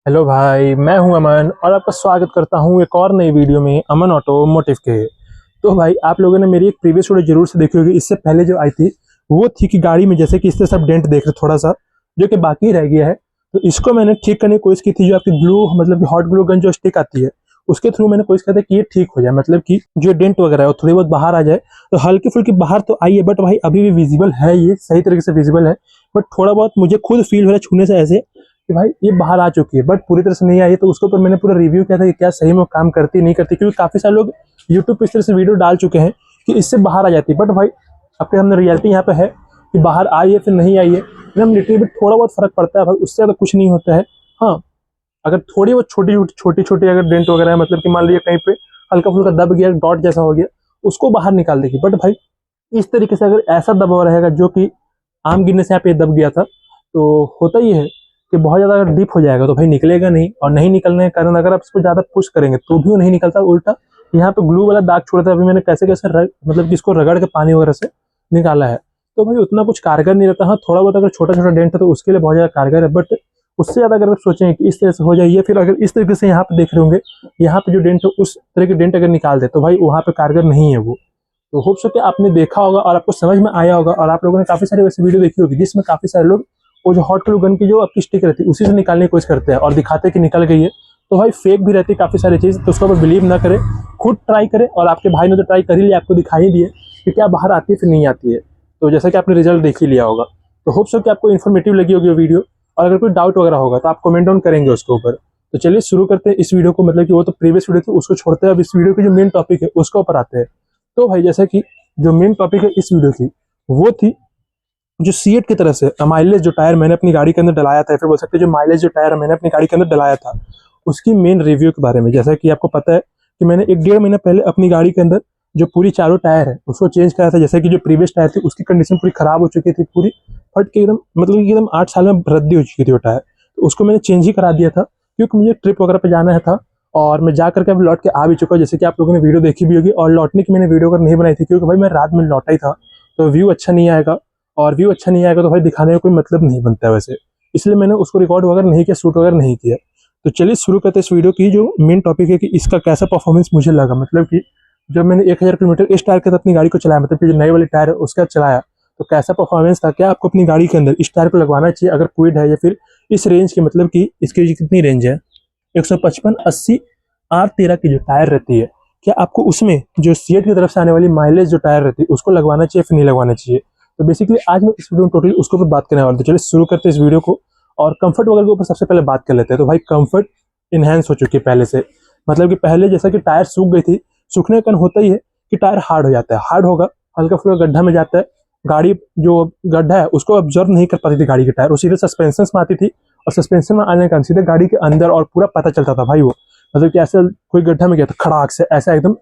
Hello भाई, मैं हूं अमन और आपका स्वागत करता हूं एक और नई वीडियो में अमन ऑटोमोटिव के। तो भाई, आप लोगों ने मेरी एक प्रीवियस वीडियो जरूर से देखी होगी। इससे पहले जो आई थी वो थी कि गाड़ी में जैसे कि इससे सब डेंट देख रहे थोड़ा सा जो कि बाकी रह गया है। तो इसको मैंने ठीक करने की कोशिश की थी। जो आपकी ग्लू मतलब कि हॉट ग्लू गन जो स्टिक आती है उसके थ्रू मैंने कोशिश किया था कि ये ठीक हो जाए, मतलब कि जो डेंट वगैरह है वो थोड़ी बहुत बाहर आ जाए। तो हल्की फुल्की बाहर तो आई है, बट भाई अभी भी विजिबल है, ये सही तरीके से विजिबल है। बट थोड़ा बहुत मुझे खुद फील हो रहा है छूने से ऐसे कि भाई ये बाहर आ चुकी है, बट पूरी तरह से नहीं आई है। तो उसके ऊपर मैंने पूरा रिव्यू किया था कि क्या सही में वो काम करती नहीं करती, क्योंकि काफी सारे लोग यूट्यूब पे इस तरह से वीडियो डाल चुके हैं कि इससे बाहर आ जाती है। बट भाई आपके सामने रियलिटी यहाँ पे है कि बाहर आई है फिर नहीं आई है, एकदम लिटरली भी थोड़ा बहुत फर्क पड़ता है भाई, उससे ज्यादा कुछ नहीं होता है। हाँ, अगर थोड़ी बहुत छोटी छोटी छोटी अगर डेंट वगैरह है, मतलब कि मान लीजिए कहीं पे हल्का फुल्का दब गया, डॉट जैसा हो गया, उसको बाहर निकाल देगी। बट भाई इस तरीके से अगर ऐसा दबाव रहेगा जो कि आम गिरने से यहाँ पे दब गया था, तो होता ही है कि बहुत ज्यादा अगर डीप हो जाएगा तो भाई निकलेगा नहीं। और नहीं निकलने के कारण अगर आप इसको ज्यादा पुश करेंगे तो भी वो नहीं निकलता, उल्टा यहाँ पे ग्लू वाला दाग छोड़ा था। अभी मैंने कैसे कैसे मतलब कि इसको रगड़ के पानी वगैरह से निकाला है। तो भाई उतना कुछ कारगर नहीं रहता। हाँ, थोड़ा बहुत अगर छोटा छोटा डेंट है तो उसके लिए बहुत ज्यादा कारगर है, बट उससे ज्यादा अगर आप सोचें कि इस तरह से हो जाए, या फिर अगर इस तरीके से यहाँ पे देख रहे होंगे, यहाँ पे जो डेंट है उस तरह के डेंट अगर निकाल दे तो भाई वहाँ पे कारगर नहीं है वो। तो होप सो कि आपने देखा होगा और आपको समझ में आया होगा, और आप लोगों ने काफी सारी वैसी वीडियो देखी होगी जिसमें काफी सारे लोग वो जो हॉट ग्लू गन की जो आपकी स्टिक रहती है उसी से निकालने की कोशिश करते हैं और दिखाते हैं कि निकल गई है। तो भाई फेक भी रहती है काफी सारी चीज, तो उसको आप बिलीव ना करें, खुद ट्राई करें। और आपके भाई ने तो ट्राई कर ही लिया, आपको दिखाई दिए कि क्या बाहर आती है फिर नहीं आती है। तो जैसा कि आपने रिजल्ट देख ही लिया होगा। तो होप सो कि आपको इन्फॉर्मेटिव लगी होगी वो वीडियो। और अगर कोई डाउट वगैरह होगा तो आप कमेंट डाउन करेंगे उसके ऊपर। तो चलिए शुरू करते हैं इस वीडियो को, मतलब कि वो तो प्रीवियस वीडियो थी उसको छोड़ते हैं, अब इस वीडियो की जो मेन टॉपिक है उसके ऊपर आते हैं। तो भाई जैसा कि जो मेन टॉपिक है इस वीडियो की वो थी जो सीएट की तरफ से माइलेज जो टायर मैंने अपनी गाड़ी के अंदर डलाया था, फिर बोल सकते हैं जो माइलेज जो टायर मैंने अपनी गाड़ी के अंदर डलाया था उसकी मेन रिव्यू के बारे में। जैसा कि आपको पता है कि मैंने एक डेढ़ महीना पहले अपनी गाड़ी के अंदर जो पूरी चारों टायर है उसको चेंज कराया था। जैसे कि जो प्रीवियस टायर थी उसकी कंडीशन पूरी खराब हो चुकी थी, पूरी फट के एकदम, मतलब कि एकदम 8 साल में रद्दी हो चुकी थी वो टायर। तो उसको मैंने चेंज ही करा दिया था क्योंकि मुझे ट्रिप वगैरह पे जाना है था। और मैं जा करके अब लौट के आ भी चुका हूँ, जैसे कि आप लोगों ने वीडियो देखी भी होगी। और लौटने की मैंने वीडियो अगर नहीं बनाई थी क्योंकि भाई मैं रात में लौटा ही था, तो व्यू अच्छा नहीं आएगा। और व्यू अच्छा नहीं आएगा तो भाई दिखाने का कोई मतलब नहीं बनता है वैसे, इसलिए मैंने उसको रिकॉर्ड वगैरह नहीं किया, शूट वगैरह नहीं किया। तो चलिए शुरू करते हैं इस वीडियो की। जो मेन टॉपिक है कि इसका कैसा परफॉर्मेंस मुझे लगा, मतलब कि जब मैंने 1000 किलोमीटर इस टायर के साथ अपनी गाड़ी को चलाया, मतलब कि जो नए वाले टायर है उसका चलाया, तो कैसा परफॉर्मेंस था। क्या आपको अपनी गाड़ी के अंदर इस टायर को लगवाना चाहिए अगर क्विड है, या फिर इस रेंज की, मतलब कि इसकी कितनी रेंज है 155-80 R13 की जो टायर रहती है, क्या आपको उसमें जो सीएट की तरफ से आने वाली माइलेज जो टायर रहती है उसको लगवाना चाहिए फिर नहीं लगवाना चाहिए। तो बेसिकली आज मैं इस वीडियो में टोटली उसके ऊपर बात करने वाला हूं। तो चलिए शुरू करते हैं इस वीडियो को। और कंफर्ट वगैरह के ऊपर सबसे पहले बात कर लेते हैं। तो भाई कंफर्ट इनहेंस हो चुकी है पहले से, मतलब कि पहले जैसा कि टायर सूख गई थी, सूखने का कारण होता ही है कि टायर हार्ड हो जाता है। हार्ड होगा, हल्का फुल्का गड्ढा में जाता है, गाड़ी जो गड्ढा है उसको ऑब्जर्व नहीं कर पाती थी गाड़ी की टायर, वो सीधे सस्पेंशन में आती थी। और सस्पेंशन में आने के कारण सीधे गाड़ी के अंदर और पूरा पता चलता था भाई वो, मतलब कि ऐसे कोई गड्ढा में गया तो खड़ाक से ऐसा एकदम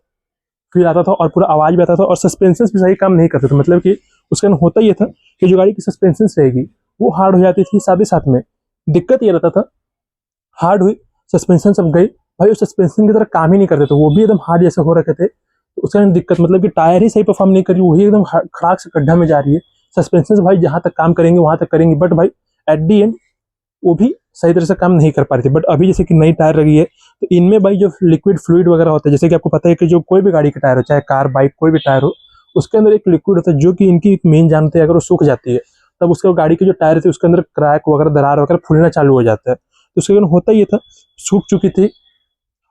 फील आता था, और पूरा आवाज भी आता था। और सस्पेंशन भी सही काम नहीं करते थे, मतलब कि उसका होता ही था कि जो गाड़ी की सस्पेंशन रहेगी वो हार्ड हो जाती थी। साथ ही साथ में दिक्कत ये रहता था, हार्ड हुई सस्पेंशन सब गई, भाई उस सस्पेंशन की तरह काम ही नहीं करते थे, वो भी एकदम हार्ड जैसे हो रखे थे। तो उसका दिक्कत, मतलब कि टायर ही सही परफॉर्म नहीं कर रही, वही एकदम खड़ाक से गड्ढा में जा रही है। सस्पेंशन भाई जहां तक काम करेंगे वहां तक करेंगे, बट भाई एट दी एंड वो भी सही तरह से काम नहीं कर पा रही थी। बट अभी जैसे कि नई टायर लगी है तो इनमें भाई जो लिक्विड फ्लूइड वगैरह होता है, जैसे कि आपको पता है कि जो कोई भी गाड़ी का टायर हो, चाहे कार बाइक कोई भी टायर हो, उसके अंदर एक लिक्विड होता है जो कि इनकी मेन जानते हैं अगर वो सूख जाती है तब उसके गाड़ी की जो टायर थी उसके अंदर क्रैक वगैरह दरार वगैरह फूलना चालू हो जाता है। तो उसके कारण होता ही था, सूख चुकी थी,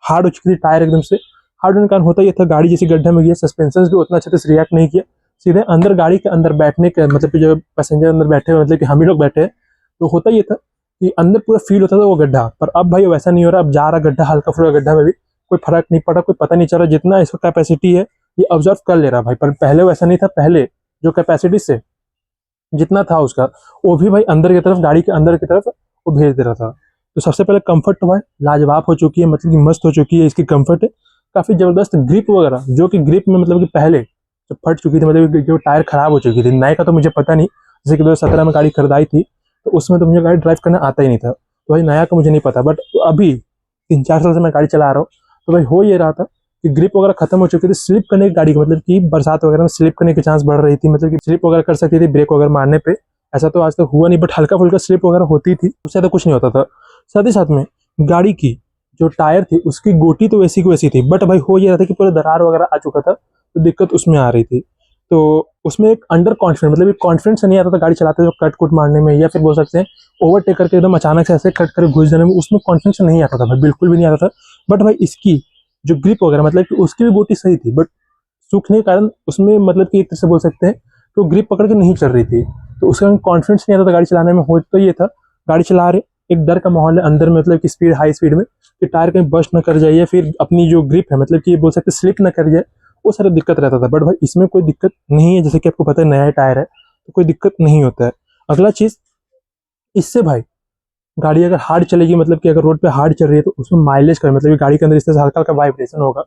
हार्ड हो चुकी थी टायर एकदम से। हार्ड होने के कारण होता ही था गाड़ी जैसे गड्ढे में गई, सस्पेंशन भी उतना अच्छे से रिएक्ट नहीं किया, सीधे अंदर गाड़ी के अंदर बैठने के, मतलब कि जो पैसेंजर अंदर बैठे हुए, मतलब कि हम ही लोग बैठे हैं, तो होता ही था कि अंदर पूरा फील होता था वो गड्ढा। पर अब भाई वैसा नहीं हो रहा, अब जा रहा गड्ढा, हल्का फुल्का गड्ढा में भी कोई फर्क नहीं पड़ा, कोई पता नहीं चल रहा, जितना इसका कैपेसिटी है ये ऑब्जर्व कर ले रहा भाई। पर पहले वैसा नहीं था, पहले जो कैपेसिटी से जितना था उसका वो भी भाई अंदर की तरफ, गाड़ी के अंदर की तरफ वो भेज दे रहा था। तो सबसे पहले कंफर्ट तो भाई लाजवाब हो चुकी है, मतलब कि मस्त हो चुकी है इसकी कंफर्ट है। काफी जबरदस्त ग्रिप वगैरह, जो कि ग्रिप में मतलब कि पहले जब फट चुकी थी, मतलब कि जो टायर खराब हो चुकी थी, नए का तो मुझे पता नहीं, जैसे कि 2017 में गाड़ी खरीदाई थी तो उसमें तो मुझे गाड़ी ड्राइव करना आता ही नहीं था, तो भाई नया का मुझे नहीं पता। बट अभी 3-4 साल से मैं गाड़ी चला रहा हूँ, तो भाई हो ये रहा था कि ग्रिप वगैरह खत्म हो चुकी थी, स्लिप करने की गाड़ी की, मतलब कि बरसात वगैरह में स्लिप करने की चांस बढ़ रही थी, मतलब कि स्लिप वगैरह कर सकती थी ब्रेक वगैरह मारने पे। ऐसा तो आज तक हुआ नहीं, बट हल्का फुल्का स्लिप वगैरह होती थी, उससे ज्यादा कुछ नहीं होता था। साथ ही साथ में गाड़ी की जो टायर थी उसकी गोटी तो वैसी की वैसी थी, बट भाई हो ये रहा था कि पूरा दरार वगैरह आ चुका था, तो दिक्कत उसमें आ रही थी। तो उसमें एक अंडर कॉन्फिडेंस, मतलब एक कॉन्फिडेंस नहीं आता था गाड़ी चलाते हुए कट कुट मारने में, या फिर बोल सकते हैं ओवरटेक करके एकदम अचानक से ऐसे कट कर घुस जाने में, उसमें कॉन्फिडेंस नहीं आता था भाई, बिल्कुल भी नहीं आता था। बट भाई इसकी जो ग्रिप वगैरह, मतलब कि उसकी भी गोटी सही थी, बट सूखने के कारण उसमें मतलब कि एक तरह से बोल सकते हैं कि वो ग्रिप पकड़ के नहीं चल रही थी, तो उसका कॉन्फिडेंस नहीं आता था गाड़ी चलाने में। हो तो ये था, गाड़ी चला रहे, एक डर का माहौल है अंदर में, मतलब कि स्पीड हाई स्पीड में कि टायर कहीं बस्ट ना कर जाए, या फिर अपनी जो ग्रिप है मतलब कि बोल सकते स्लिप ना कर जाए, वो सारा दिक्कत रहता था। बट भाई इसमें कोई दिक्कत नहीं है, जैसे कि आपको पता है नया टायर है तो कोई दिक्कत नहीं होता है। अगला चीज, इससे भाई गाड़ी अगर हार्ड चलेगी, मतलब कि अगर रोड पे हार्ड चल रही है, तो उसमें माइलेज का मतलब कि गाड़ी के अंदर इस तरह से हल्का हल्का वाइब्रेशन होगा,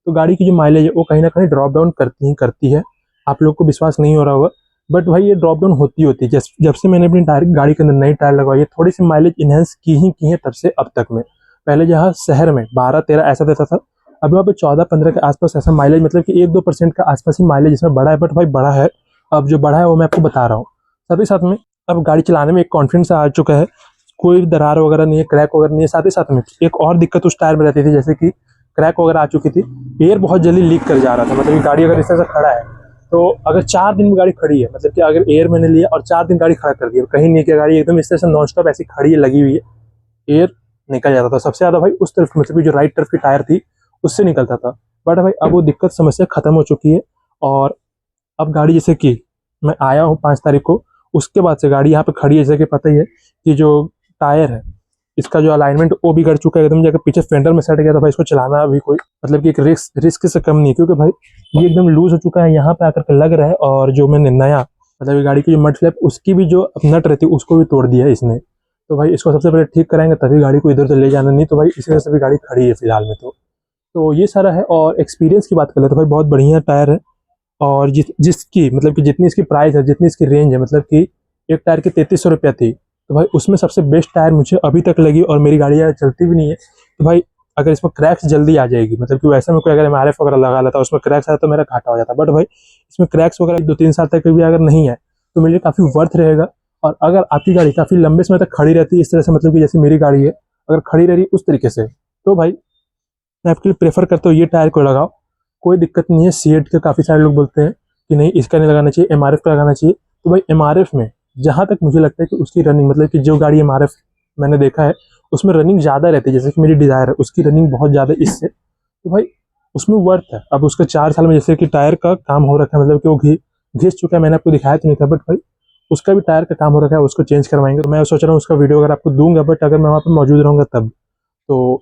तो गाड़ी की जो माइलेज है वो कहीं ना कहीं ड्रॉप डाउन करती है। आप लोग को विश्वास नहीं हो रहा होगा, बट भाई ये ड्रॉप डाउन होती है। जब से मैंने अपनी टायर गाड़ी के अंदर नई टायर लगवाई है, थोड़ी सी माइलेज इनहेंस की है तब से अब तक में। पहले जहाँ शहर में 12-13 ऐसा देता था, अभी वहाँ पे 14-15 के आसपास ऐसा माइलेज, मतलब कि 1-2% का आसपास ही माइलेज इसमें बढ़ा है, बट भाई बढ़ा है। अब जो बढ़ा है वो मैं आपको बता रहा हूँ। साथ ही साथ में अब गाड़ी चलाने में एक कॉन्फिडेंस आ चुका है, कोई भी दरार वगैरह नहीं है, क्रैक वगैरह नहीं है। साथ ही साथ में एक और दिक्कत उस टायर में रहती थी, जैसे कि क्रैक वगैरह आ चुकी थी, एयर बहुत जल्दी लीक कर जा रहा था। मतलब कि गाड़ी अगर इस तरह से खड़ा है, तो अगर 4 दिन में गाड़ी खड़ी है, मतलब कि अगर एयर मैंने लिया और 4 दिन गाड़ी खड़ा कर दिया, कहीं नहीं किया, गाड़ी एकदम इस तरह से नॉन स्टॉप ऐसी खड़ी है, लगी हुई है, एयर निकल जाता था सबसे ज्यादा भाई उस तरफ, मतलब कि जो राइट तरफ की टायर थी उससे निकलता था। बट भाई अब वो दिक्कत समस्या खत्म हो चुकी है, और अब गाड़ी जैसे कि मैं आया हूँ 5 तारीख को, उसके बाद से गाड़ी यहाँ पे खड़ी है, जैसे कि पता ही है कि जो टायर है इसका जो अलाइनमेंट वो बिगड़ चुका है एकदम, जगह पीछे फेंडर में सट गया, तो भाई इसको चलाना अभी कोई मतलब कि एक रिस्क से कम नहीं है, क्योंकि भाई ये एकदम लूज हो चुका है, यहाँ पे आकर के लग रहा है। और जो मैंने नया मतलब ये गाड़ी की जो मड फ्लैप उसकी भी जो नट रहती है उसको भी तोड़ दिया है इसने, तो भाई इसको सबसे पहले ठीक कराएंगे तभी गाड़ी को इधर उधर ले जाना, नहीं तो भाई इसी वजह से भी गाड़ी खड़ी है फिलहाल में। तो ये सारा है। और एक्सपीरियंस की बात कर ले तो भाई बहुत बढ़िया टायर है, और जिसकी मतलब कि जितनी इसकी प्राइस है, जितनी इसकी रेंज है, मतलब कि एक टायर की 3300 रुपया थी, तो भाई उसमें सबसे बेस्ट टायर मुझे अभी तक लगी। और मेरी गाड़ी यार चलती भी नहीं है, तो भाई अगर इसमें क्रैक्स जल्दी आ जाएगी, मतलब कि वैसे में कोई अगर MRF वगैरह लगा लेता उसमें क्रैक्स आता तो मेरा घाटा हो जाता, बट भाई इसमें क्रैक्स वगैरह 2-3 साल तक भी अगर नहीं है तो मेरे लिए काफ़ी वर्थ रहेगा। और अगर आपकी गाड़ी काफ़ी लंबे समय तक खड़ी रहती है इस तरह से, मतलब कि जैसे मेरी गाड़ी है अगर खड़ी रह रही है उस तरीके से, तो भाई मैं आपके लिए प्रेफर करता हूँ ये टायर को लगाओ, कोई दिक्कत नहीं है। सीएट के काफ़ी सारे लोग बोलते हैं कि नहीं इसका नहीं लगाना चाहिए, MRF का लगाना चाहिए, तो भाई MRF में जहाँ तक मुझे लगता है कि उसकी रनिंग, मतलब कि जो गाड़ी MRF मैंने देखा है उसमें रनिंग ज़्यादा रहती है, जैसे कि मेरी डिज़ायर है उसकी रनिंग बहुत ज़्यादा इससे, तो भाई उसमें वर्थ है। अब उसका 4 साल में जैसे कि टायर का काम हो रखा है, मतलब कि वो घिस चुका है, मैंने आपको दिखाया तो नहीं था, बट भाई उसका भी टायर का काम हो रखा है, उसको चेंज करवाएंगे। तो मैं सोच रहा हूँ उसका वीडियो अगर आपको दूंगा, बट अगर मैं वहाँ पर मौजूद रहूँगा तब। तो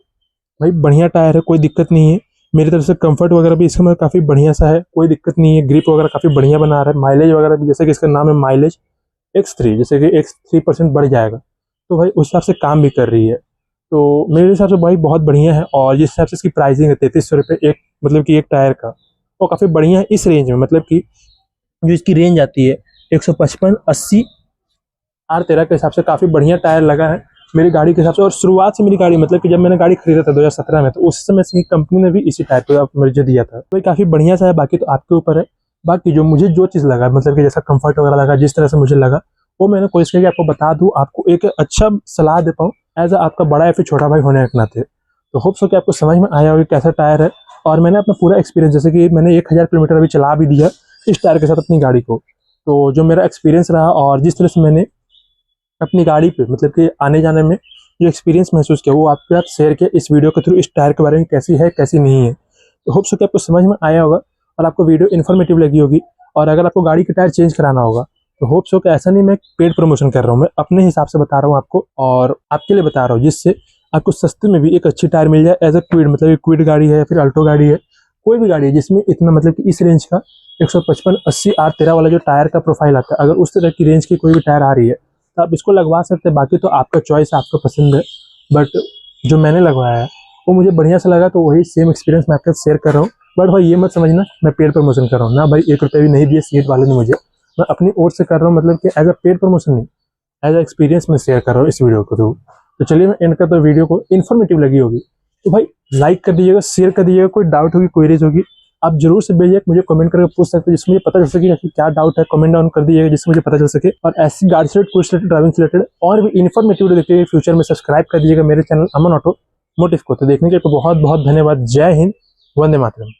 भाई बढ़िया टायर है, कोई दिक्कत नहीं है। मेरी तरफ से कंफर्ट वगैरह भी इसका मतलब काफ़ी बढ़िया सा है, कोई दिक्कत नहीं है। ग्रिप वगैरह काफ़ी बढ़िया बना रहा है। माइलेज वगैरह भी जैसे कि इसका नाम है माइलेज X3, जैसे कि X3% बढ़ जाएगा, तो भाई उस हिसाब से काम भी कर रही है। तो मेरे हिसाब से भाई बहुत बढ़िया है। और जिस हिसाब से इसकी प्राइसिंग है 3300 रुपये एक, मतलब कि एक टायर का, वो काफ़ी बढ़िया है इस रेंज में। मतलब कि जो इसकी रेंज आती है 155-80 R13 के हिसाब से काफ़ी बढ़िया टायर लगा है मेरी गाड़ी के हिसाब से। और शुरुआत से मेरी गाड़ी, मतलब कि जब मैंने गाड़ी खरीदा था 2017 में, तो उस समय से ही कंपनी ने भी इसी टायर को मुझे दिया था, तो ये काफ़ी बढ़िया सा है। बाकी तो आपके ऊपर है। बाकी जो मुझे जो चीज़ लगा, मतलब कि जैसा कंफर्ट वगैरह लगा, जिस तरह से मुझे लगा, वो मैंने कोशिश की कि आपको बता दूँ, आपको एक अच्छा सलाह दे पाऊँ एज आपका बड़ा या फिर छोटा भाई होने के नाते। तो होप्स हो कि आपको समझ में आया होगा कैसा टायर है। और मैंने अपना पूरा एक्सपीरियंस, जैसे कि मैंने 1000 किलोमीटर अभी चला भी दिया इस टायर के साथ अपनी गाड़ी को, तो जो मेरा एक्सपीरियंस रहा और जिस तरह से मैंने अपनी गाड़ी पे मतलब कि आने जाने में जो एक्सपीरियंस महसूस किया, वो आपके साथ शेयर किया इस वीडियो के थ्रू। इस टायर के बारे में कैसी है कैसी नहीं है, तो होप्स हो कि आपको समझ में आया होगा और आपको वीडियो इन्फॉर्मेटिव लगी होगी। और अगर आपको गाड़ी के टायर चेंज कराना होगा, तो होप्स हो कि ऐसा नहीं मैं पेड प्रमोशन कर रहा हूँ, मैं अपने हिसाब से बता रहा हूँ आपको, और आपके लिए बता रहा हूँ, जिससे आपको सस्ते में भी एक अच्छी टायर मिल जाए एज अ क्विड, मतलब क्विड गाड़ी है या फिर अल्टो गाड़ी है, कोई भी गाड़ी है जिसमें इतना मतलब कि इस रेंज का 155-80 R13 वाला जो टायर का प्रोफाइल आता है, अगर उस तरह की रेंज की कोई भी टायर आ रही है तो आप इसको लगवा सकते हैं। बाकी तो आपका चॉइस, आपका पसंद है। बट जो मैंने लगवाया है वो मुझे बढ़िया से लगा, तो वही सेम एक्सपीरियंस मैं आपके साथ शेयर कर रहा हूँ। बट भाई ये मत समझना मैं पेड प्रमोशन कर रहा हूँ ना भाई, 1 रुपये भी नहीं दिए सीट वाले ने मुझे, मैं अपनी ओर से कर रहा हूँ, मतलब कि एज अ पेड प्रमोशन नहीं, एज अ एक्सपीरियंस मैं शेयर कर रहा हूँ इस वीडियो को थ्रू। तो चलिए मैं एंड करता हूँ, वीडियो को इन्फॉर्मेटिव लगी होगी तो भाई लाइक कर दीजिएगा, शेयर कर दीजिएगा, कोई डाउट होगी क्वेरीज होगी आप जरूर से बेझिझक मुझे कमेंट करके पूछ सकते हैं, जिससे मुझे पता चल सके कि क्या डाउट है। कमेंट डाउन कर दीजिएगा जिससे मुझे पता चल सके। और ऐसी गाड़ी से रिलेटेड, कुछ ड्राइविंग से रिलेटेड और भी इन्फॉर्मेटिव वीडियो देखते हुए फ्यूचर में सब्सक्राइब कर दीजिएगा मेरे चैनल अमन ऑटो मोटिव को। तो देखने के लिए बहुत बहुत धन्यवाद। जय हिंद, वंदे मातरम।